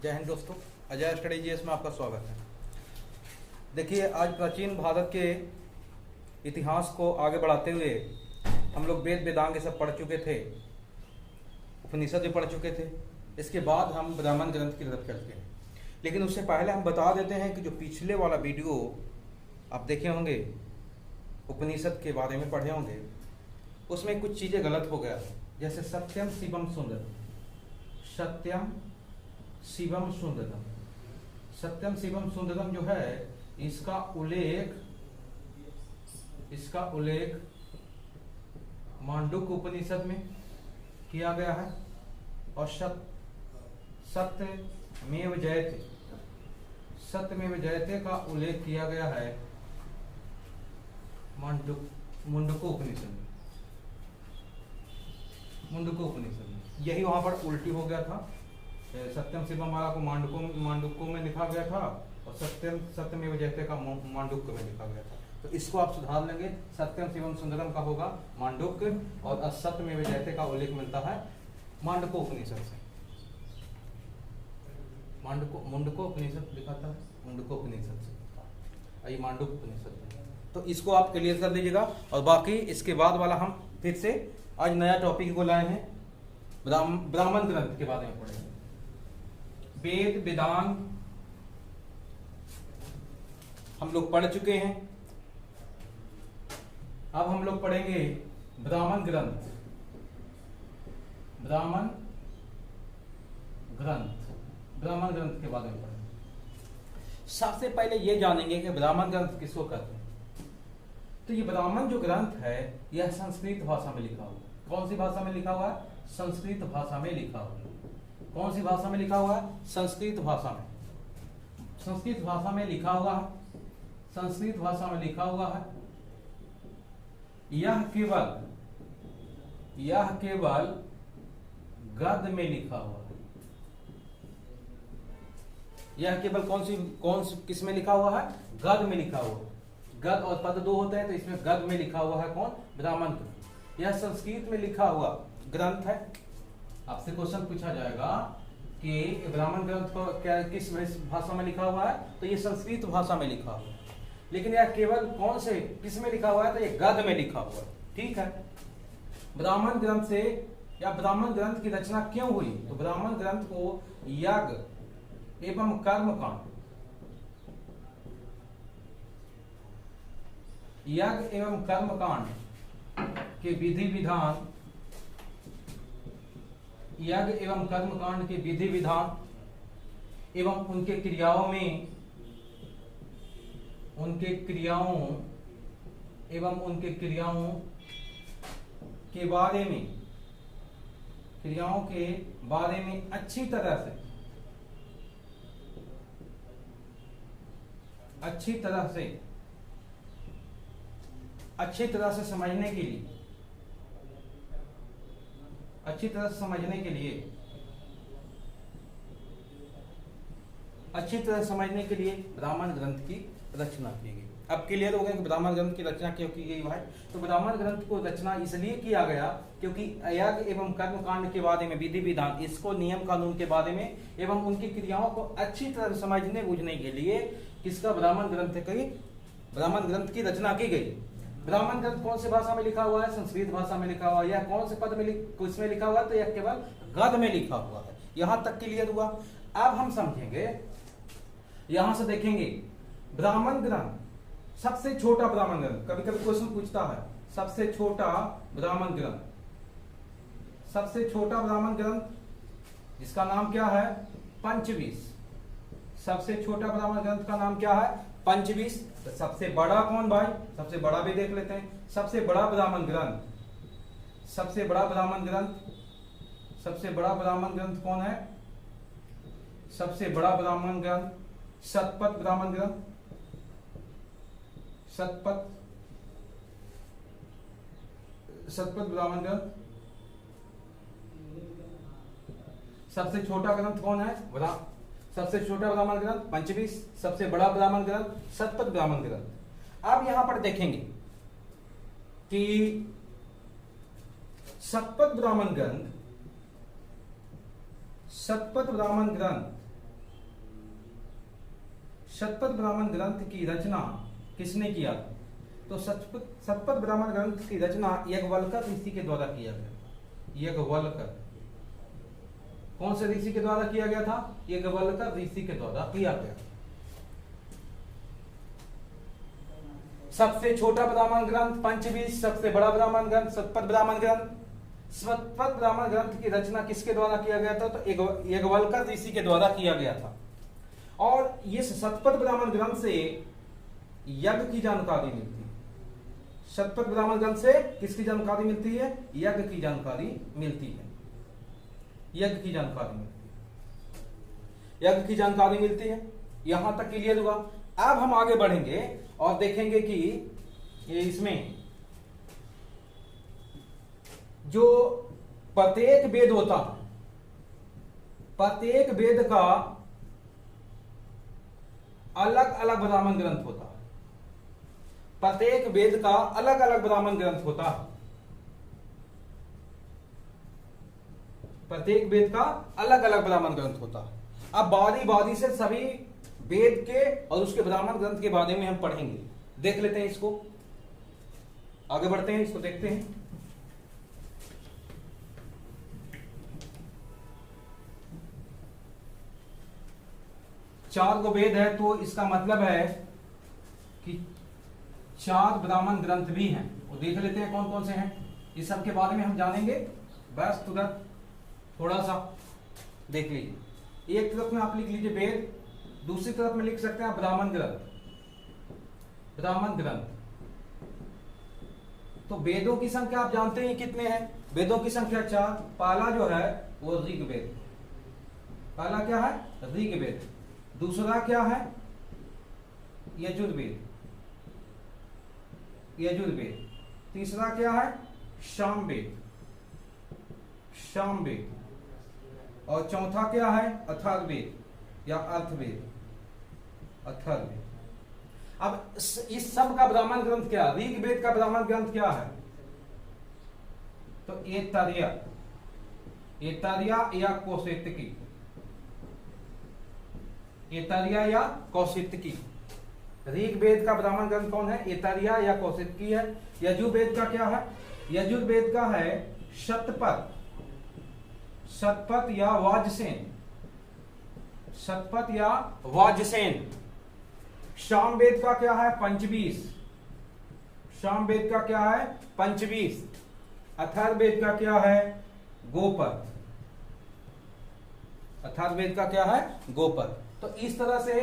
जय हिंद दोस्तों, Ajay study GS में आपका स्वागत है। देखिए, आज प्राचीन भारत के इतिहास को आगे बढ़ाते हुए हम लोग वेद वेदांग ये सब पढ़ चुके थे, उपनिषद भी पढ़ चुके थे। इसके बाद हम ब्राह्मण ग्रंथ की तरफ चलते हैं। लेकिन उससे पहले हम बता देते हैं कि जो पिछले वाला वीडियो आप देखे होंगे, उपनिषद के बारे में पढ़े होंगे, उसमें कुछ चीज़ें गलत हो गया। जैसे सत्यम शिवम सुंदरम, सत्यम शिवम सुंदरम, सत्यम शिवम सुंदरम जो है इसका उल्लेख मांडुक्य उपनिषद में किया गया है और सत्यमेव जयते का उल्लेख किया गया है मुंडको उपनिषद में। यही वहां पर उल्टी हो गया था। सत्यम शिवम वाला को मांडुक्य में लिखा गया था और सत्यमेव जयते का मांडुक्य में लिखा गया था। तो इसको आप सुधार लेंगे। सत्यम शिवम सुंदरम का होगा मांडुक्य और असत्यमेव जयते का उल्लेख मिलता है मांडुक्य उपनिषद से। मुंडको उपनिषद लिखा था, मुंडको उपनिषद से, ये मांडुक्य उपनिषद है। तो इसको आप क्लियर कर लीजिएगा। और बाकी इसके बाद वाला हम फिर से आज नया टॉपिक को लाए हैं, ब्राह्मण ग्रंथ के बारे में पढ़ेंगे। वेद वेदांग हम लोग पढ़ चुके हैं। अब हम लोग पढ़ेंगे ब्राह्मण ग्रंथ के बारे में पढ़ेंगे। सबसे पहले ये जानेंगे कि ब्राह्मण ग्रंथ किसको कहते हैं। तो ये ब्राह्मण जो ग्रंथ है यह संस्कृत भाषा में लिखा हुआ है। कौन सी भाषा में लिखा हुआ है? संस्कृत भाषा में लिखा हुआ है। कौन सी भाषा में लिखा हुआ है? संस्कृत भाषा में। संस्कृत भाषा में लिखा हुआ है। संस्कृत भाषा में लिखा हुआ है। यह केवल गद्य में लिखा हुआ है। यह केवल किस में लिखा हुआ है? गद्य में लिखा हुआ है। गद्य और पद दो होते हैं, तो इसमें गद्य में लिखा हुआ है कौन? ब्राह्मण ग्रंथ। यह संस्कृत में लिखा हुआ ग्रंथ है। आपसे क्वेश्चन पूछा जाएगा कि ब्राह्मण ग्रंथ को क्या किस भाषा में लिखा हुआ है? तो ये संस्कृत भाषा में लिखा हुआ है। लेकिन यह केवल कौन से किस में लिखा हुआ है? तो ये गद्य में लिखा हुआ है। ठीक है। ब्राह्मण ग्रंथ से या ब्राह्मण ग्रंथ की रचना क्यों हुई? तो ब्राह्मण ग्रंथ को यज्ञ एवं कर्मकांड, यज्ञ एवं कर्मकांड के विधि विधान, यज्ञ एवं कर्मकांड के विधि विधान एवं उनके क्रियाओं के बारे में अच्छी तरह से समझने के लिए ब्राह्मण ग्रंथ की रचना की गई। अब क्लियर हो गया कि ब्राह्मण ग्रंथ की रचना क्यों की गई भाई? तो ब्राह्मण ग्रंथ को रचना इसलिए किया गया क्योंकि यज्ञ एवं कर्मकांड के बारे में, विधि विधान, इसको नियम कानून के बारे में एवं उनकी क्रियाओं को अच्छी तरह समझने बूझने के लिए किसका ब्राह्मण ग्रंथ की रचना की गई। ब्राह्मण ग्रंथ कौन सी भाषा में लिखा हुआ है? संस्कृत भाषा में लिखा हुआ है। यह कौन से पद में किसमें लिखा हुआ है? तो यह केवल गद्य में लिखा हुआ है। यहां तक क्लियर हुआ। अब हम समझेंगे, यहां से देखेंगे ब्राह्मण ग्रंथ, सबसे छोटा ब्राह्मण ग्रंथ। कभी कभी क्वेश्चन पूछता है सबसे छोटा ब्राह्मण ग्रंथ जिसका नाम क्या है? पंचविश। सबसे छोटा ब्राह्मण ग्रंथ का नाम क्या है? पंचविश। तो सबसे बड़ा कौन भाई? सबसे बड़ा भी देख लेते हैं। सबसे बड़ा ब्राह्मण ग्रंथ कौन है? सबसे बड़ा ब्राह्मण ग्रंथ शतपथ ब्राह्मण ग्रंथ। शतपथ ब्राह्मण ग्रंथ। सबसे छोटा ग्रंथ कौन है? सबसे छोटा ब्राह्मण ग्रंथ पंचविश। सबसे बड़ा ब्राह्मण ग्रंथ शतपथ ब्राह्मण ग्रंथ। अब यहां पर देखेंगे कि शतपथ ब्राह्मण ग्रंथ शतपथ ब्राह्मण ग्रंथ की रचना किसने किया? तो शतपथ ब्राह्मण ग्रंथ की रचना याज्ञवल्क्य ऋषि के द्वारा किया गया। याज्ञवल्क्य कौन से ऋषि के द्वारा किया गया था? याज्ञवल्क्य ऋषि के द्वारा किया गया। सबसे छोटा ब्राह्मण ग्रंथ पंचवीस, सबसे बड़ा ब्राह्मण ग्रंथ शतपथ ब्राह्मण ग्रंथ। शतपथ ब्राह्मण ग्रंथ की रचना किसके द्वारा किया गया था? तो याज्ञवल्क्य ऋषि के द्वारा किया गया था। और इस शतपथ ब्राह्मण ग्रंथ से यज्ञ की जानकारी मिलती है। शतपथ ब्राह्मण ग्रंथ से किसकी जानकारी मिलती है? यज्ञ की जानकारी मिलती है। यज्ञ की जानकारी मिलती है। यज्ञ की जानकारी मिलती है। यहां तक क्लियर हुआ। अब हम आगे बढ़ेंगे और देखेंगे कि ये इसमें जो प्रत्येक वेद होता है, प्रत्येक वेद का अलग अलग ब्राह्मण ग्रंथ होता है। प्रत्येक वेद का अलग अलग ब्राह्मण ग्रंथ होता है। प्रत्येक वेद का अलग अलग ब्राह्मण ग्रंथ होता है। अब बारी बारी से सभी वेद के और उसके ब्राह्मण ग्रंथ के बारे में हम पढ़ेंगे। देख लेते हैं इसको, आगे बढ़ते हैं, इसको देखते हैं। चार को वेद है तो इसका मतलब है कि चार ब्राह्मण ग्रंथ भी हैं। वो देख लेते हैं कौन कौन से हैं। इस सब के बारे में हम जानेंगे। बस तुरंत थोड़ा सा देख लीजिए। एक तरफ में आप लिख लीजिए वेद, दूसरी तरफ में लिख सकते हैं ब्राह्मण ग्रंथ। ब्राह्मण ग्रंथ तो वेदों की संख्या आप जानते हैं कितने हैं? वेदों की संख्या चार। पहला जो है वो ऋग्वेद। पहला क्या है? ऋग्वेद। दूसरा क्या है? यजुर्वेद। यजुर्वेद। तीसरा क्या है? सामवेद। सामवेद। और चौथा क्या है? अथर्ववेद या अर्थवेद। अथर्ववेद। अब इस सब का ब्राह्मण ग्रंथ क्या है? ऋग्वेद का ब्राह्मण ग्रंथ क्या है? तो ऐतरेय। ऐतरेय या कौशितकी। ऐतरेय या कौशितकी। ऋग्वेद का ब्राह्मण ग्रंथ कौन है? ऐतरेय या कौशितकी है। यजुर्वेद का क्या है? यजुर्वेद का है शतपथ। शतपथ या वाजसेन। शतपथ या वाजसेन। सामवेद का क्या है? पंचवीस। सामवेद का क्या है? पंचवीस। अथर्ववेद का क्या है? गोपद। अथर्ववेद का क्या है? गोपद। तो इस तरह से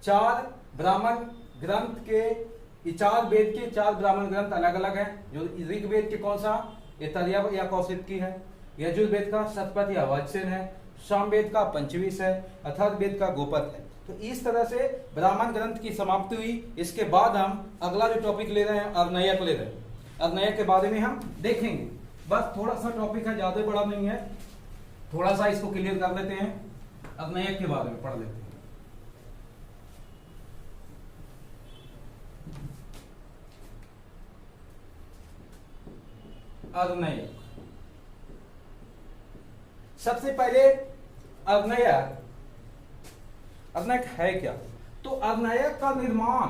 चार ब्राह्मण ग्रंथ के, चार वेद के चार ब्राह्मण ग्रंथ अलग अलग हैं। जो ऋग्वेद के कौन सा? ऐतरेय या कौशितकी है। यजुर्वेद का शतपथ या वाजसेन है। सामवेद का पंचवीस है। अथर्ववेद का गोपद है। तो इस तरह से ब्राह्मण ग्रंथ की समाप्ति हुई। इसके बाद हम अगला जो टॉपिक ले रहे हैं अर्धनयक ले रहे हैं। अर्धनयक के बारे में हम देखेंगे। बस थोड़ा सा टॉपिक है, ज्यादा बड़ा नहीं है। थोड़ा सा इसको क्लियर कर लेते हैं। अर्धनयक के बारे में पढ़ लेते हैं। अर्धनयक। सबसे पहले अर्धनयक, अर्धनयक है क्या? तो अर्धनयक का निर्माण,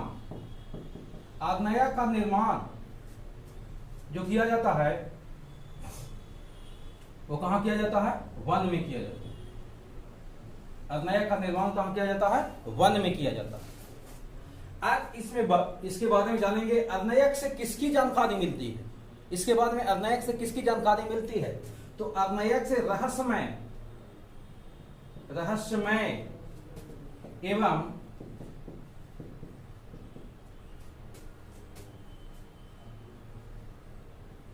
अर्धनयक का निर्माण जो किया जाता है वो कहां किया जाता है? वन में किया जाता है। अर्धनयक का निर्माण कहां किया जाता है? वन में किया जाता है। आज इसके बारे में जानेंगे। अर्धनयक से किसकी जानकारी मिलती है? इसके बाद में अर्धनयक से किसकी जानकारी मिलती है? तो अर्धनयक से रहस्यमय एवं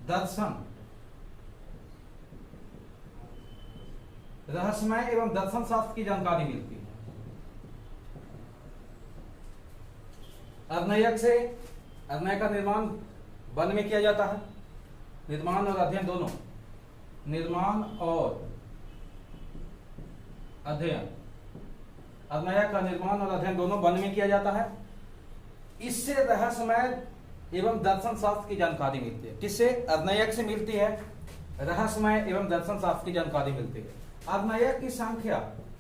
दर्शन, रहस्यमय एवं दर्शन शास्त्र की जानकारी मिलती है। अर्धनयक से, अर्धनयक का निर्माण वन में किया जाता है। निर्माण और अध्ययन दोनों, निर्माण और अध्ययन, अर्धनयक का निर्माण और अध्ययन दोनों वन में किया जाता है। इससे रहस्यमय एवं दर्शन शास्त्र की जानकारी मिलती है। किससे? अर्धनयक से मिलती है। रहस्यमय एवं दर्शन शास्त्र की जानकारी मिलती है। अर्धनयक की संख्या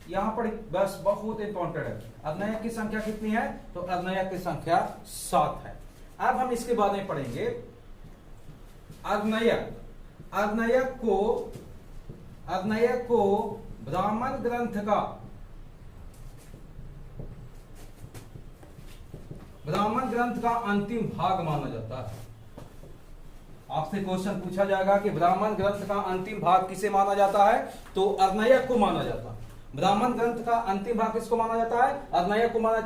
यहाँ पर बस बहुत इंपॉर्टेंट है, अर्धनायक की संख्या कितनी है, तो अर्धनायक की संख्या 7 है। अब हम इसके बाद में पढ़ेंगे अर्धनायक। अर्धनायक को ब्राह्मण ग्रंथ का अंतिम भाग माना जाता है। आपसे क्वेश्चन पूछा जाएगा कि ब्राह्मण ग्रंथ का अंतिम भाग किसे माना जाता है, तो अर्धनायक को माना जाता है। ब्राह्मण ग्रंथ का अंतिम भाग किसको माना जाता है, अर्धनायक को माना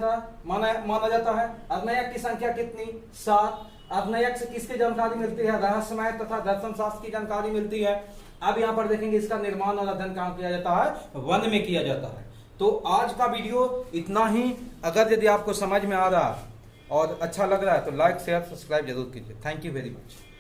जाता है। अर्धनायक की संख्या कितनी, 7। अर्धनायक से किसकी जानकारी मिलती है, रहस्यमय तथा दर्शन शास्त्र की जानकारी मिलती है। अब यहाँ पर देखेंगे इसका निर्माण और अध्ययन कहाँ किया जाता है, वन में किया जाता है। तो आज का वीडियो इतना ही। अगर यदि आपको समझ में आ रहा है और अच्छा लग रहा है तो लाइक शेयर सब्सक्राइब जरूर कीजिए। Thank you very much.